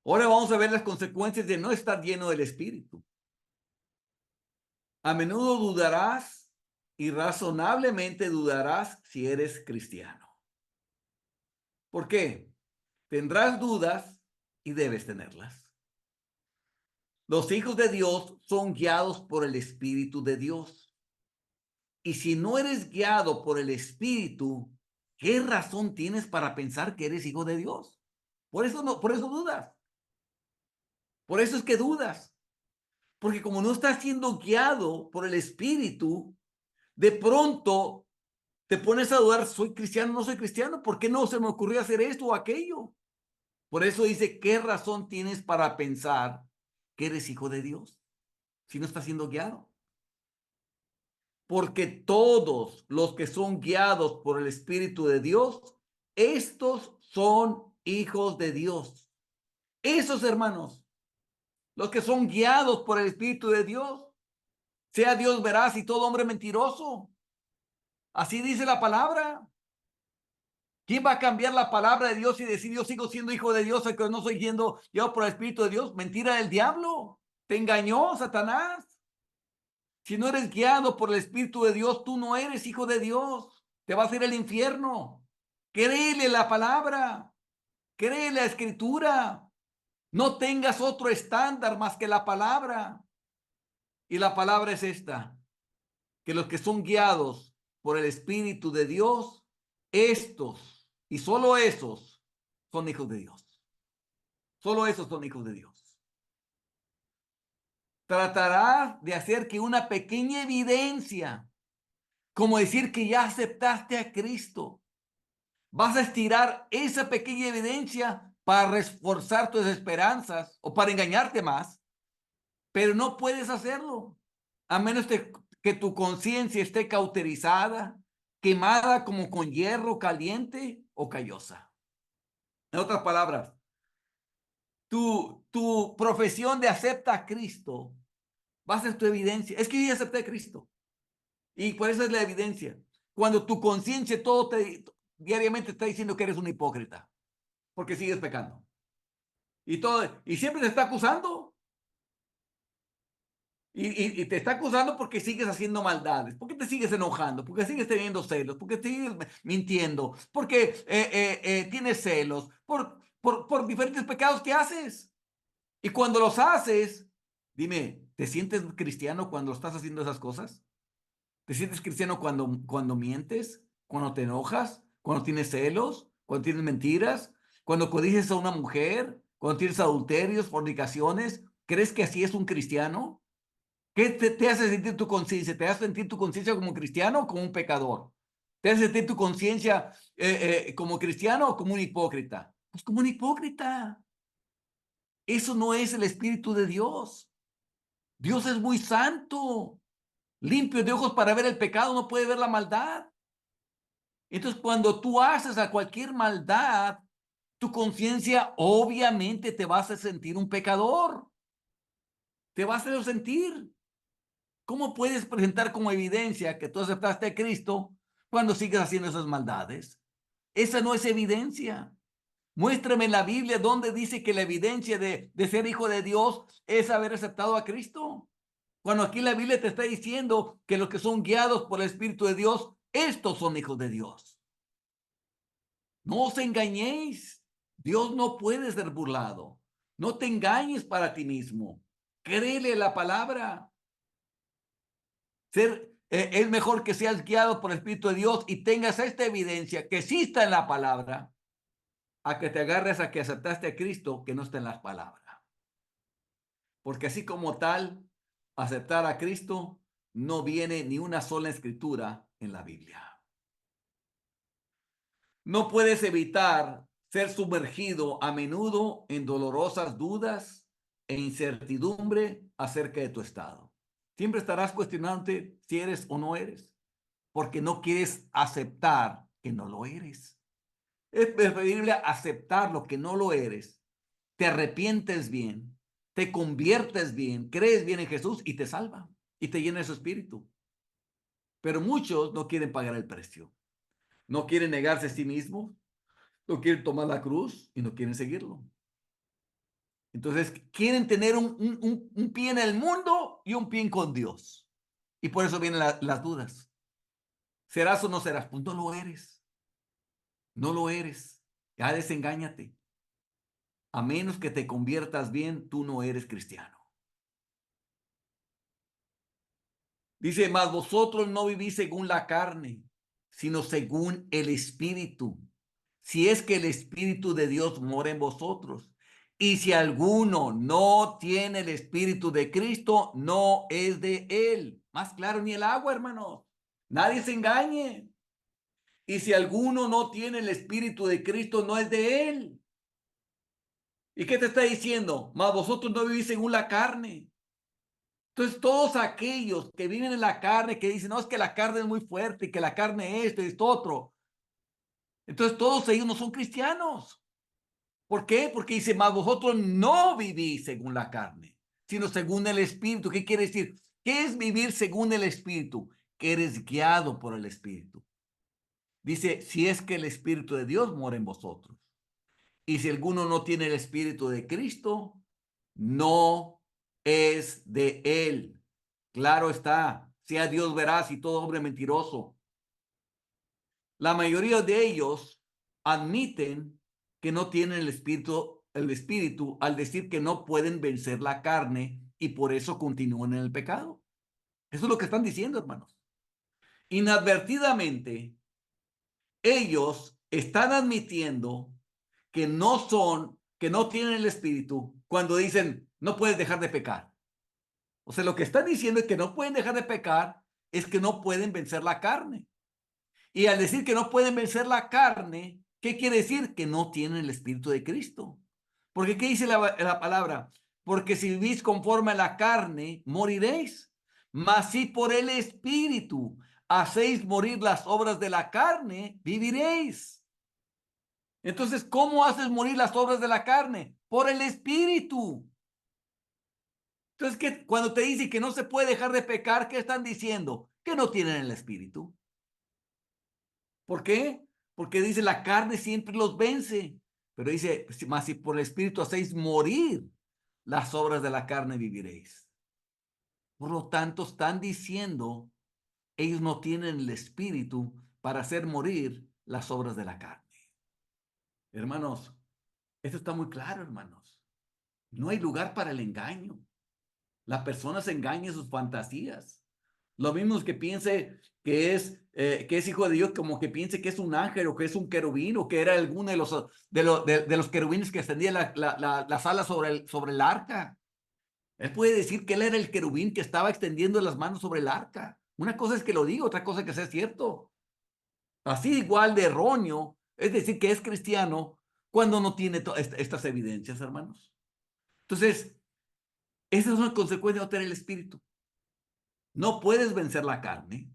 Ahora vamos a ver las consecuencias de no estar lleno del Espíritu. A menudo dudarás y razonablemente dudarás si eres cristiano. ¿Por qué? Tendrás dudas y debes tenerlas. Los hijos de Dios son guiados por el Espíritu de Dios. Y si no eres guiado por el Espíritu, ¿qué razón tienes para pensar que eres hijo de Dios? Por eso dudas. Por eso es que dudas. Porque como no estás siendo guiado por el Espíritu, de pronto te pones a dudar, ¿soy cristiano o no soy cristiano? ¿Por qué no se me ocurrió hacer esto o aquello? Por eso dice, ¿qué razón tienes para pensar que eres hijo de Dios si no estás siendo guiado? Porque todos los que son guiados por el Espíritu de Dios, estos son hijos de Dios. Esos hermanos, los que son guiados por el Espíritu de Dios, sea Dios veraz y todo hombre mentiroso. Así dice la palabra. ¿Quién va a cambiar la palabra de Dios y decir yo sigo siendo hijo de Dios, aunque no soy siendo guiado por el Espíritu de Dios? Mentira del diablo. Te engañó Satanás. Si no eres guiado por el Espíritu de Dios, tú no eres hijo de Dios. Te vas a ir al infierno. Créele la palabra. Créele la escritura. No tengas otro estándar más que la palabra. Y la palabra es esta, que los que son guiados por el Espíritu de Dios, estos y solo esos son hijos de Dios. Solo esos son hijos de Dios. Tratará de hacer que una pequeña evidencia, como decir que ya aceptaste a Cristo, vas a estirar esa pequeña evidencia para reforzar tus esperanzas o para engañarte más, pero no puedes hacerlo a menos que tu conciencia esté cauterizada, quemada como con hierro caliente o callosa. En otras palabras, tu profesión de acepta a Cristo va a ser tu evidencia. Es que yo ya acepté a Cristo. Y por eso es la evidencia. Cuando tu conciencia diariamente está diciendo que eres un hipócrita, porque sigues pecando. Y siempre te está acusando. Y te está acusando porque sigues haciendo maldades, porque te sigues enojando, porque sigues teniendo celos, porque sigues mintiendo, porque tienes celos, por diferentes pecados que haces. Y cuando los haces, dime, ¿te sientes cristiano cuando estás haciendo esas cosas? ¿Te sientes cristiano cuando mientes? ¿Cuando te enojas? ¿Cuando tienes celos? ¿Cuando tienes mentiras? ¿Cuando codices a una mujer? ¿Cuando tienes adulterios, fornicaciones? ¿Crees que así es un cristiano? ¿Qué te hace sentir tu conciencia? ¿Te hace sentir tu conciencia como cristiano o como un pecador? ¿Te hace sentir tu conciencia como cristiano o como un hipócrita? Pues como un hipócrita. Eso no es el Espíritu de Dios. Dios es muy santo, limpio de ojos para ver el pecado, no puede ver la maldad. Entonces, cuando tú haces a cualquier maldad, tu conciencia obviamente te va a hacer sentir un pecador. Te va a hacer sentir. ¿Cómo puedes presentar como evidencia que tú aceptaste a Cristo cuando sigues haciendo esas maldades? Esa no es evidencia. Muéstrame en la Biblia donde dice que la evidencia de ser hijo de Dios es haber aceptado a Cristo. Cuando aquí la Biblia te está diciendo que los que son guiados por el Espíritu de Dios, estos son hijos de Dios. No os engañéis. Dios no puede ser burlado. No te engañes para ti mismo. Créele la palabra. Es mejor que seas guiado por el Espíritu de Dios y tengas esta evidencia que sí está en la palabra, a que te agarres a que aceptaste a Cristo que no está en las palabras. Porque así como tal, aceptar a Cristo no viene ni una sola escritura en la Biblia. No puedes evitar ser sumergido a menudo en dolorosas dudas e incertidumbre acerca de tu estado. Siempre estarás cuestionándote si eres o no eres, porque no quieres aceptar que no lo eres. Es preferible aceptar lo que no lo eres, te arrepientes bien, te conviertes bien, crees bien en Jesús y te salva y te llena de su espíritu. Pero muchos no quieren pagar el precio, no quieren negarse a sí mismos, no quieren tomar la cruz y no quieren seguirlo. Entonces quieren tener un pie en el mundo y un pie con Dios. Y por eso vienen las dudas. ¿Serás o no serás? Pues no lo eres. No lo eres. Ya desengáñate. A menos que te conviertas bien, tú no eres cristiano. Dice, mas vosotros no vivís según la carne, sino según el Espíritu. Si es que el Espíritu de Dios mora en vosotros. Y si alguno no tiene el Espíritu de Cristo, no es de él. Más claro ni el agua, hermanos. Nadie se engañe. Y si alguno no tiene el Espíritu de Cristo, no es de él. ¿Y qué te está diciendo? Mas vosotros no vivís según la carne. Entonces, todos aquellos que viven en la carne, que dicen, no, es que la carne es muy fuerte y que la carne es esto y esto otro. Entonces, todos ellos no son cristianos. ¿Por qué? Porque dice, mas vosotros no vivís según la carne, sino según el Espíritu. ¿Qué quiere decir? ¿Qué es vivir según el Espíritu? Que eres guiado por el Espíritu. Dice, si es que el Espíritu de Dios mora en vosotros. Y si alguno no tiene el Espíritu de Cristo, no es de él. Claro está, sea Dios veraz y todo hombre mentiroso. La mayoría de ellos admiten que no tienen el espíritu al decir que no pueden vencer la carne y por eso continúan en el pecado. Eso es lo que están diciendo, hermanos. Inadvertidamente, ellos están admitiendo que no tienen el espíritu cuando dicen, no puedes dejar de pecar. O sea, lo que están diciendo es que no pueden dejar de pecar, es que no pueden vencer la carne. Y al decir que no pueden vencer la carne, ¿qué quiere decir? Que no tienen el espíritu de Cristo. Porque ¿qué dice la palabra? Porque si vivís conforme a la carne, moriréis. Mas si por el espíritu hacéis morir las obras de la carne, viviréis. Entonces, ¿cómo haces morir las obras de la carne? Por el espíritu. Entonces, cuando te dicen que no se puede dejar de pecar, ¿qué están diciendo? Que no tienen el espíritu. ¿Por qué? Porque dice, la carne siempre los vence. Pero dice, más si por el espíritu hacéis morir las obras de la carne, viviréis. Por lo tanto, están diciendo, ellos no tienen el espíritu para hacer morir las obras de la carne. Hermanos, esto está muy claro, hermanos. No hay lugar para el engaño. La persona se engaña en sus fantasías. Lo mismo es que piense que es hijo de Dios, como que piense que es un ángel o que es un querubín o que era alguno de los querubines que extendía las alas sobre el arca. Él puede decir que él era el querubín que estaba extendiendo las manos sobre el arca. Una cosa es que lo diga, otra cosa es que sea cierto. Así igual de erróneo, es decir, que es cristiano cuando no tiene estas evidencias, hermanos. Entonces, esa es una consecuencia de no tener el espíritu. No puedes vencer la carne,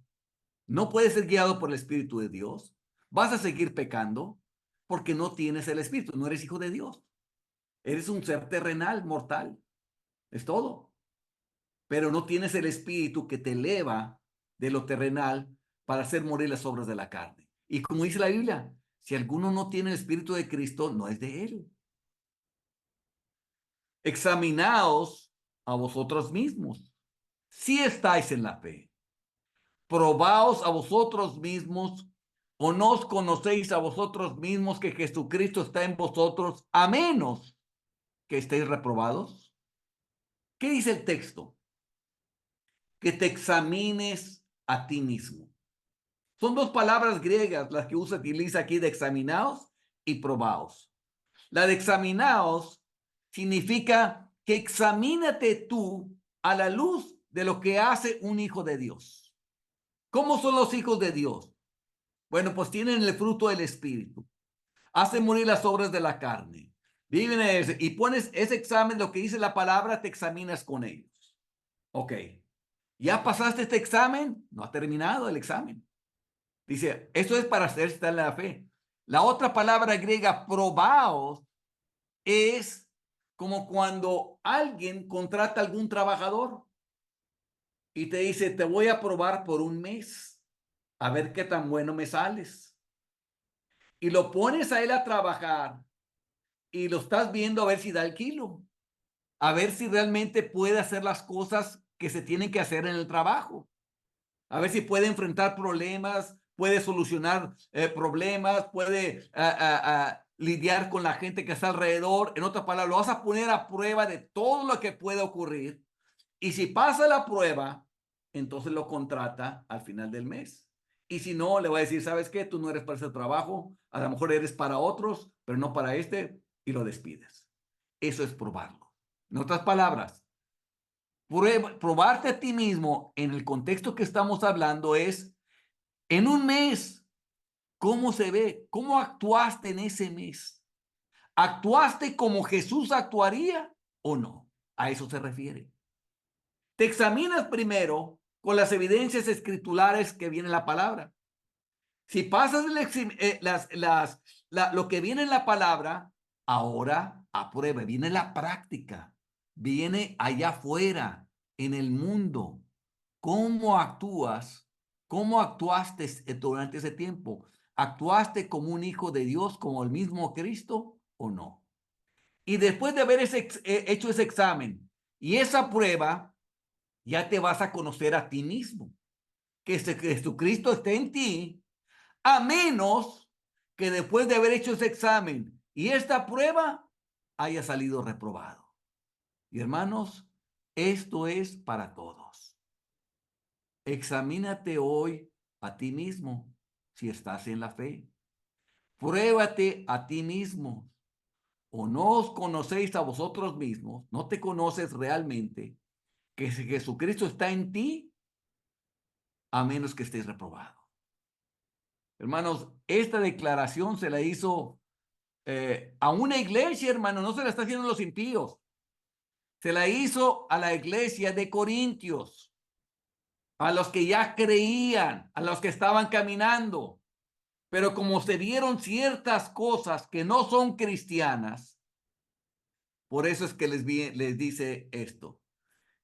no puedes ser guiado por el Espíritu de Dios, vas a seguir pecando porque no tienes el Espíritu, no eres hijo de Dios, eres un ser terrenal, mortal, es todo, pero no tienes el Espíritu que te eleva de lo terrenal para hacer morir las obras de la carne. Y como dice la Biblia, si alguno no tiene el Espíritu de Cristo, no es de él. Examinaos a vosotros mismos, si estáis en la fe. Probaos a vosotros mismos, o no os conocéis a vosotros mismos que Jesucristo está en vosotros, a menos que estéis reprobados. ¿Qué dice el texto? Que te examines a ti mismo. Son dos palabras griegas las que utiliza aquí de examinaos y probaos. La de examinaos significa que examínate tú a la luz de lo que hace un hijo de Dios. ¿Cómo son los hijos de Dios? Bueno, pues tienen el fruto del Espíritu. Hacen morir las obras de la carne. Viven en ese. Y pones ese examen, lo que dice la palabra, te examinas con ellos. Ok. ¿Ya pasaste este examen? No ha terminado el examen. Dice, eso es para hacer estar en la fe. La otra palabra griega, probaos, es como cuando alguien contrata a algún trabajador y te dice, te voy a probar por un mes, a ver qué tan bueno me sales. Y lo pones a él a trabajar y lo estás viendo a ver si da el kilo. a ver si realmente puede hacer las cosas que se tienen que hacer en el trabajo, a ver si puede enfrentar problemas, puede solucionar problemas, puede lidiar con la gente que está alrededor. En otras palabras, lo vas a poner a prueba de todo lo que puede ocurrir. Y si pasa la prueba, entonces lo contrata al final del mes. Y si no, le va a decir, ¿sabes qué? Tú no eres para ese trabajo, a lo mejor eres para otros, pero no para este, y lo despides. Eso es probarlo. En otras palabras, probarte a ti mismo en el contexto que estamos hablando es, en un mes, ¿cómo se ve? ¿Cómo actuaste en ese mes? ¿Actuaste como Jesús actuaría o no? A eso se refiere. Te examinas primero con las evidencias escriturales que viene en la palabra. Si pasas lo que viene en la palabra, ahora aprueba, viene la práctica, viene allá afuera, en el mundo. ¿Cómo actúas? ¿Cómo actuaste durante ese tiempo? ¿Actuaste como un hijo de Dios, como el mismo Cristo o no? Y después de haber hecho ese examen y esa prueba, ya te vas a conocer a ti mismo. Que Jesucristo esté en ti, a menos que después de haber hecho ese examen y esta prueba haya salido reprobado. Y hermanos, esto es para todos. Examínate hoy a ti mismo si estás en la fe. Pruébate a ti mismo. O no os conocéis a vosotros mismos, no te conoces realmente, que si Jesucristo está en ti, a menos que estés reprobado. Hermanos, esta declaración se la hizo a una iglesia, hermano, no se la está haciendo a los impíos. Se la hizo a la iglesia de Corintios, a los que ya creían, a los que estaban caminando. Pero como se vieron ciertas cosas que no son cristianas, por eso es que les dice esto.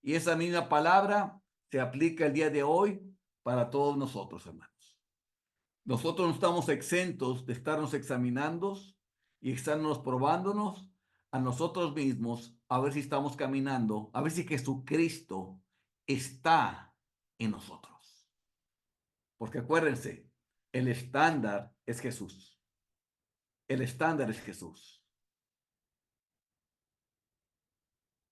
Y esa misma palabra se aplica el día de hoy para todos nosotros, hermanos. Nosotros no estamos exentos de estarnos examinando y estarnos probándonos a nosotros mismos a ver si estamos caminando, a ver si Jesucristo está en nosotros. Porque acuérdense, el estándar es Jesús. El estándar es Jesús.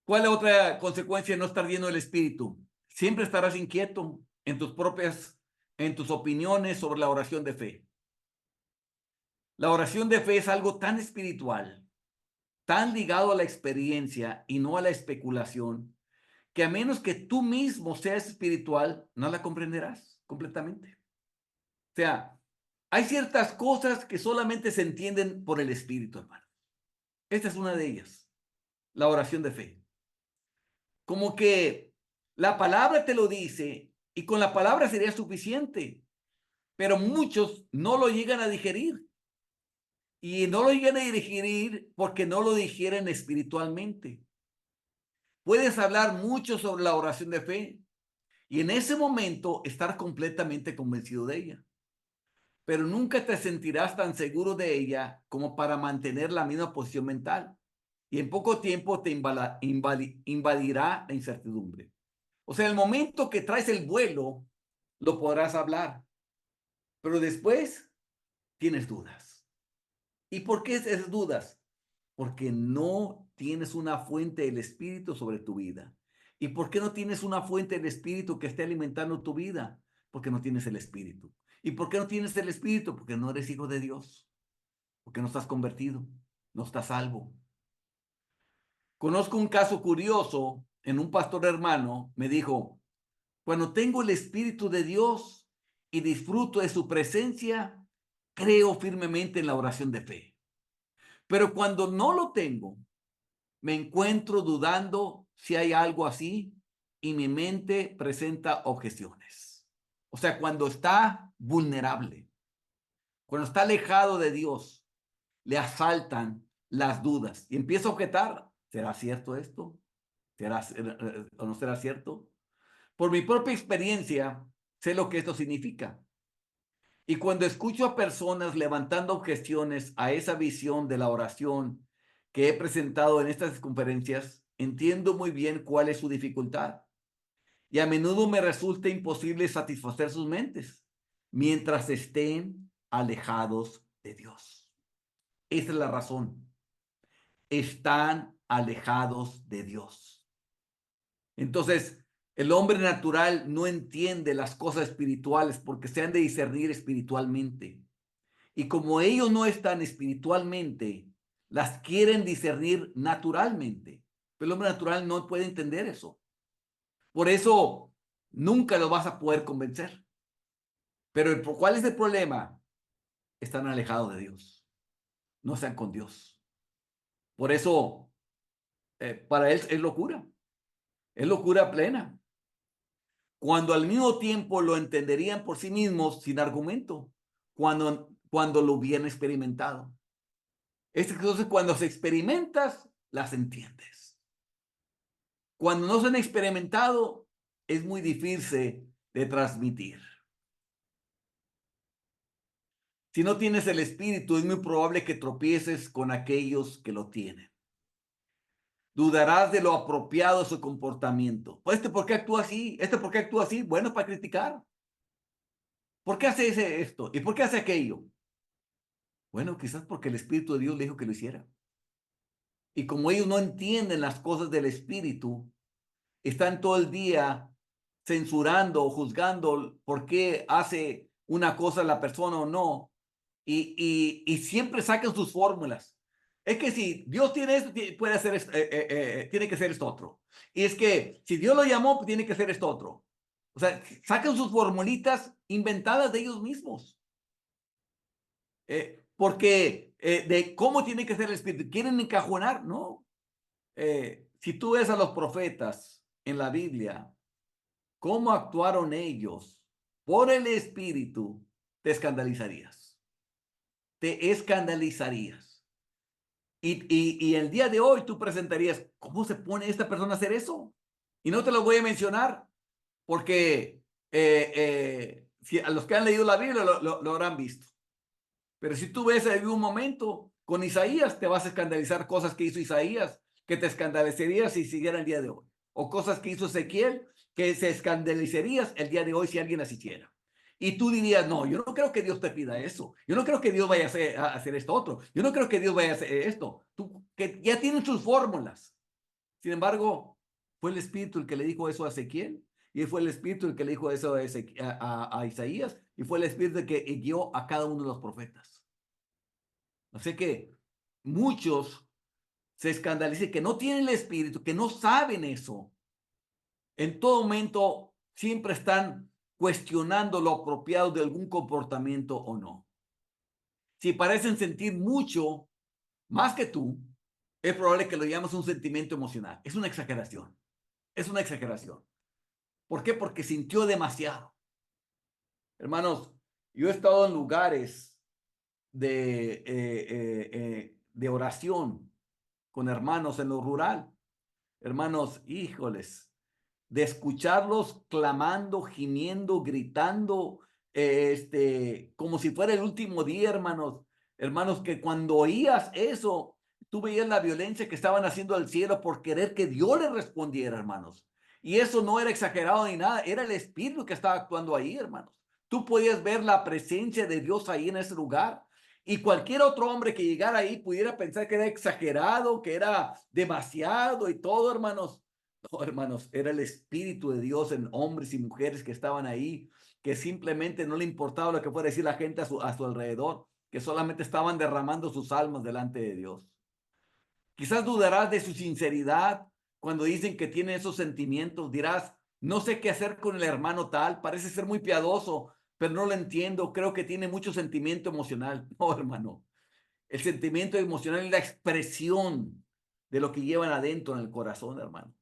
¿Cuál es la otra consecuencia de no estar lleno del Espíritu? Siempre estarás inquieto en tus opiniones sobre la oración de fe. La oración de fe es algo tan espiritual, tan ligado a la experiencia y no a la especulación, que a menos que tú mismo seas espiritual, no la comprenderás completamente. O sea, hay ciertas cosas que solamente se entienden por el Espíritu, hermano. Esta es una de ellas, la oración de fe. Como que la palabra te lo dice y con la palabra sería suficiente, pero muchos no lo llegan a digerir. Y no lo llegan a digerir porque no lo digieren espiritualmente. Puedes hablar mucho sobre la oración de fe y en ese momento estar completamente convencido de ella, pero nunca te sentirás tan seguro de ella como para mantener la misma posición mental y en poco tiempo te invadirá la incertidumbre. O sea, el momento que traes el vuelo, lo podrás hablar, pero después tienes dudas. ¿Y por qué esas dudas? Porque no tienes una fuente del Espíritu sobre tu vida. ¿Y por qué no tienes una fuente del Espíritu que esté alimentando tu vida? Porque no tienes el Espíritu. ¿Y por qué no tienes el Espíritu? Porque no eres hijo de Dios. Porque no estás convertido. No estás salvo. Conozco un caso curioso en un pastor hermano. Me dijo, cuando tengo el Espíritu de Dios y disfruto de su presencia, creo firmemente en la oración de fe. Pero cuando no lo tengo, me encuentro dudando si hay algo así y mi mente presenta objeciones. O sea, cuando está vulnerable, cuando está alejado de Dios, le asaltan las dudas y empieza a objetar. ¿Será cierto esto? ¿Será o no será cierto? Por mi propia experiencia, sé lo que esto significa. Y cuando escucho a personas levantando objeciones a esa visión de la oración que he presentado en estas conferencias, entiendo muy bien cuál es su dificultad y a menudo me resulta imposible satisfacer sus mentes mientras estén alejados de Dios. Esa es la razón. Están alejados de Dios. Entonces, el hombre natural no entiende las cosas espirituales porque se han de discernir espiritualmente. Y como ellos no están espiritualmente, las quieren discernir naturalmente. Pero el hombre natural no puede entender eso. Por eso, nunca lo vas a poder convencer. Pero ¿cuál es el problema? Están alejados de Dios. No están con Dios. Por eso, para él es locura. Es locura plena. Cuando al mismo tiempo lo entenderían por sí mismos sin argumento, cuando lo hubieran experimentado. Entonces, cuando se experimentas, las entiendes. Cuando no se han experimentado, es muy difícil de transmitir. Si no tienes el espíritu, es muy probable que tropieces con aquellos que lo tienen. Dudarás de lo apropiado de su comportamiento. Pues, ¿por qué actúa así? ¿Por qué actúa así? Bueno, para criticar. ¿Por qué hace esto? ¿Y por qué hace aquello? Bueno, quizás porque el Espíritu de Dios le dijo que lo hiciera. Y como ellos no entienden las cosas del Espíritu, están todo el día censurando o juzgando por qué hace una cosa la persona o no. Y siempre sacan sus fórmulas. Es que si Dios tiene esto, puede hacer esto, tiene que ser esto otro. Y es que si Dios lo llamó, pues tiene que ser esto otro. O sea, sacan sus formulitas inventadas de ellos mismos. Porque de cómo tiene que ser el espíritu, quieren encajonar, ¿no? Si tú ves a los profetas en la Biblia, cómo actuaron ellos por el espíritu, te escandalizarías. Te escandalizarías. Y el día de hoy tú presentarías, ¿cómo se pone esta persona a hacer eso? Y no te lo voy a mencionar porque si a los que han leído la Biblia lo habrán visto. Pero si tú ves en un momento con Isaías, te vas a escandalizar cosas que hizo Isaías, que te escandalizarías si siguiera el día de hoy. O cosas que hizo Ezequiel, que se escandalizarías el día de hoy si alguien las hiciera. Y tú dirías, no, yo no creo que Dios te pida eso. Yo no creo que Dios vaya a hacer esto otro. Yo no creo que Dios vaya a hacer esto. Tú, que ya tienen sus fórmulas. Sin embargo, fue el Espíritu el que le dijo eso a Ezequiel. Y fue el Espíritu el que le dijo eso a Isaías. Y fue el Espíritu el que guió a cada uno de los profetas. Así que muchos se escandalizan que no tienen el espíritu, que no saben eso. En todo momento siempre están cuestionando lo apropiado de algún comportamiento o no. Si parecen sentir mucho más que tú, es probable que lo llames un sentimiento emocional. Es una exageración. Es una exageración. ¿Por qué? Porque sintió demasiado. Hermanos, yo he estado en lugares de oración con hermanos en lo rural. Hermanos, híjoles, de escucharlos clamando, gimiendo, gritando, como si fuera el último día, hermanos. Hermanos, que cuando oías eso, tú veías la violencia que estaban haciendo al cielo por querer que Dios les respondiera, hermanos. Y eso no era exagerado ni nada, era el Espíritu que estaba actuando ahí, hermanos. Tú podías ver la presencia de Dios ahí en ese lugar. Y cualquier otro hombre que llegara ahí pudiera pensar que era exagerado, que era demasiado y todo, hermanos. No, hermanos, era el Espíritu de Dios en hombres y mujeres que estaban ahí, que simplemente no le importaba lo que fuera a decir la gente a su alrededor, que solamente estaban derramando sus almas delante de Dios. Quizás dudarás de su sinceridad cuando dicen que tiene esos sentimientos. Dirás, no sé qué hacer con el hermano tal, parece ser muy piadoso, pero no lo entiendo, creo que tiene mucho sentimiento emocional. No, hermano, el sentimiento emocional es la expresión de lo que llevan adentro en el corazón, hermano,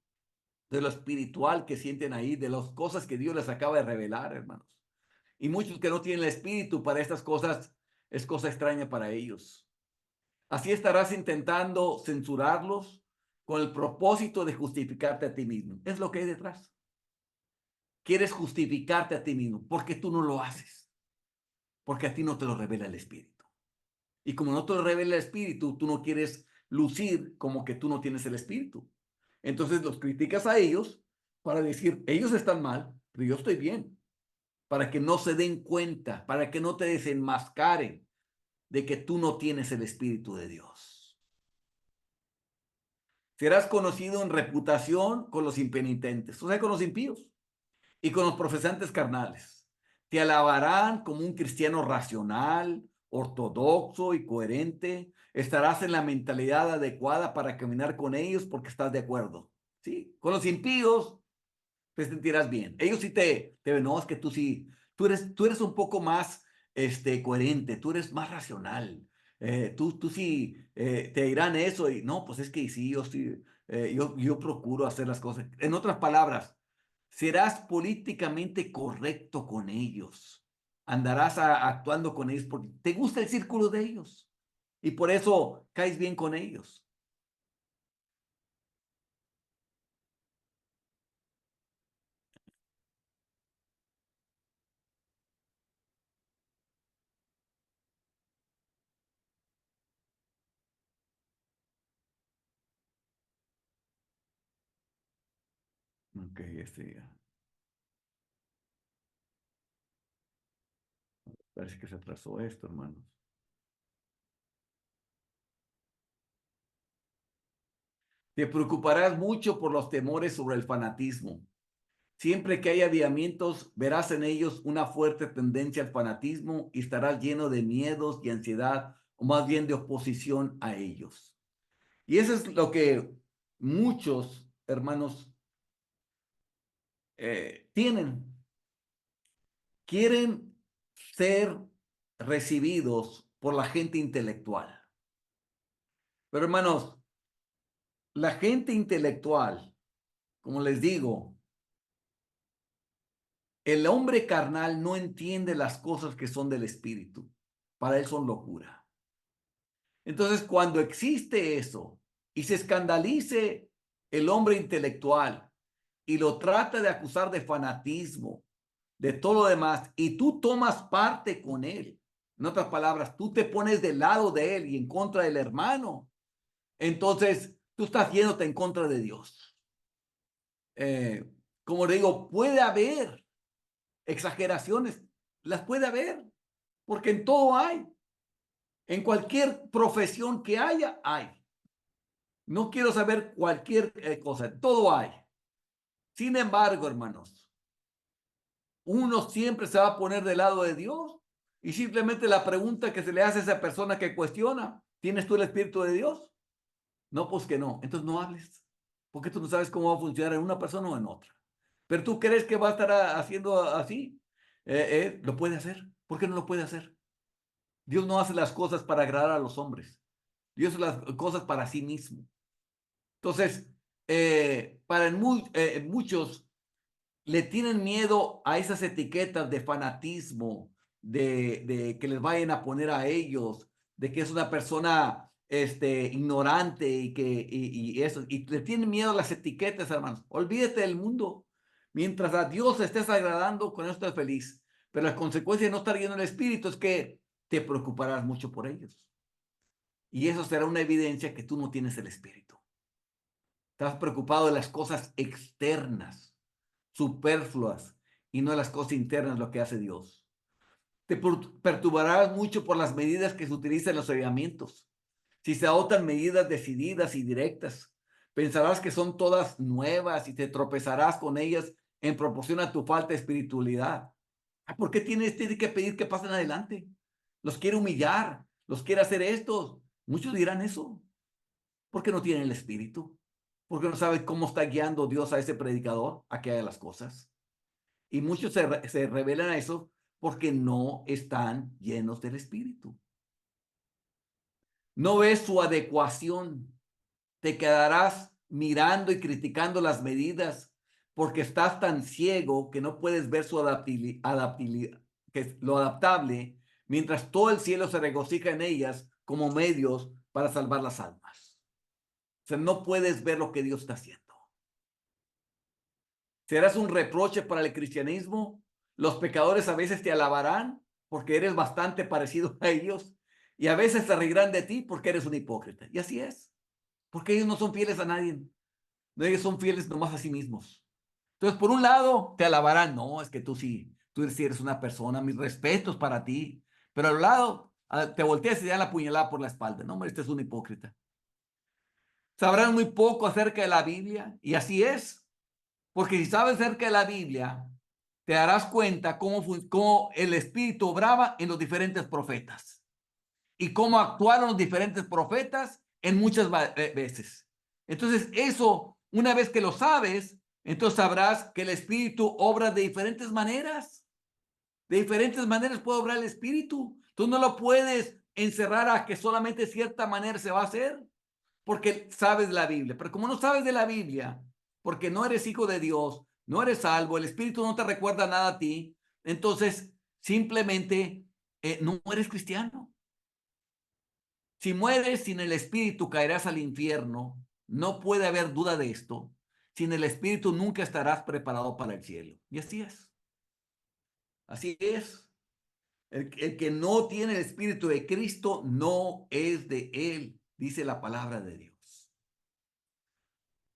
de lo espiritual que sienten ahí, de las cosas que Dios les acaba de revelar, hermanos. Y muchos que no tienen el espíritu para estas cosas, es cosa extraña para ellos. Así estarás intentando censurarlos con el propósito de justificarte a ti mismo. Es lo que hay detrás. Quieres justificarte a ti mismo porque tú no lo haces, porque a ti no te lo revela el espíritu. Y como no te lo revela el espíritu, tú no quieres lucir como que tú no tienes el espíritu. Entonces los criticas a ellos para decir, ellos están mal, pero yo estoy bien, para que no se den cuenta, para que no te desenmascaren de que tú no tienes el espíritu de Dios. Serás conocido en reputación con los impenitentes, o sea, con los impíos y con los profesantes carnales. Te alabarán como un cristiano racional, ortodoxo y coherente. Estarás en la mentalidad adecuada para caminar con ellos porque estás de acuerdo. ¿Sí? Con los impíos te sentirás bien. Ellos sí te ven, no, es que tú sí, tú eres un poco más coherente, tú eres más racional. Tú sí te dirán eso y no, pues es que sí, yo sí, yo procuro hacer las cosas. En otras palabras, serás políticamente correcto con ellos. Andarás actuando con ellos porque te gusta el círculo de ellos y por eso caes bien con ellos. Ok, parece que se atrasó esto, hermanos. Te preocuparás mucho por los temores sobre el fanatismo. Siempre que hay aviamientos, verás en ellos una fuerte tendencia al fanatismo y estarás lleno de miedos y ansiedad, o más bien de oposición a ellos. Y eso es lo que muchos hermanos tienen. Quieren ser recibidos por la gente intelectual. Pero hermanos, la gente intelectual, como les digo, el hombre carnal no entiende las cosas que son del espíritu. Para él son locura. Entonces, cuando existe eso y se escandalice el hombre intelectual y lo trata de acusar de fanatismo, de todo lo demás, y tú tomas parte con él, en otras palabras, tú te pones del lado de él y en contra del hermano, entonces tú estás yéndote en contra de Dios. Eh, como le digo, puede haber exageraciones, las puede haber, porque en todo hay, en cualquier profesión que haya, hay. No quiero saber cualquier cosa, todo hay. Sin embargo, hermanos, uno siempre se va a poner del lado de Dios y simplemente la pregunta que se le hace a esa persona que cuestiona, ¿tienes tú el Espíritu de Dios? No, pues que no. Entonces no hables, porque tú no sabes cómo va a funcionar en una persona o en otra. Pero tú crees que va a estar haciendo así, lo puede hacer. ¿Por qué no lo puede hacer? Dios no hace las cosas para agradar a los hombres. Dios hace las cosas para sí mismo. Entonces, para muchos le tienen miedo a esas etiquetas de fanatismo, de que les vayan a poner a ellos, de que es una persona ignorante y eso, y le tienen miedo a las etiquetas, hermanos. Olvídate del mundo. Mientras a Dios estés agradando, con eso estás feliz. Pero la consecuencia de no estar lleno del Espíritu es que te preocuparás mucho por ellos. Y eso será una evidencia que tú no tienes el Espíritu. Estás preocupado de las cosas externas, superfluas, y no de las cosas internas, lo que hace Dios. Te perturbarás mucho por las medidas que se utilizan en los avivamientos. Si se adoptan medidas decididas y directas, pensarás que son todas nuevas y te tropezarás con ellas en proporción a tu falta de espiritualidad. ¿Por qué tiene que pedir que pasen adelante? Los quiere humillar, los quiere hacer esto. Muchos dirán eso porque no tienen el espíritu, porque no saben cómo está guiando Dios a ese predicador a que haga las cosas. Y muchos se revelan a eso porque no están llenos del espíritu. No ves su adecuación. Te quedarás mirando y criticando las medidas porque estás tan ciego que no puedes ver su adaptabilidad, que es lo adaptable, mientras todo el cielo se regocija en ellas como medios para salvar las almas. O sea, no puedes ver lo que Dios está haciendo. Serás un reproche para el cristianismo. Los pecadores a veces te alabarán porque eres bastante parecido a ellos y a veces se reirán de ti porque eres un hipócrita. Y así es. porque ellos no son fieles a nadie. Ellos son fieles nomás a sí mismos. Entonces, por un lado, te alabarán. No, es que tú sí, tú sí eres una persona, mis respetos para ti. Pero al lado, te volteas y te dan la puñalada por la espalda. No, hombre, este es un hipócrita. Sabrán muy poco acerca de la Biblia. Y así es. Porque si sabes acerca de la Biblia, te darás cuenta cómo el Espíritu obraba en los diferentes profetas y cómo actuaron los diferentes profetas en muchas veces. Entonces, eso, una vez que lo sabes, entonces sabrás que el Espíritu obra de diferentes maneras. De diferentes maneras puede obrar el Espíritu. Tú no lo puedes encerrar a que solamente de cierta manera se va a hacer, porque sabes la Biblia. Pero como no sabes de la Biblia, porque no eres hijo de Dios, no eres salvo, el Espíritu no te recuerda nada a ti, entonces simplemente no eres cristiano. Si mueres sin el Espíritu, caerás al infierno. No puede haber duda de esto. Sin el Espíritu nunca estarás preparado para el cielo. Y así es. Así es. El que no tiene el Espíritu de Cristo no es de él, dice la palabra de Dios.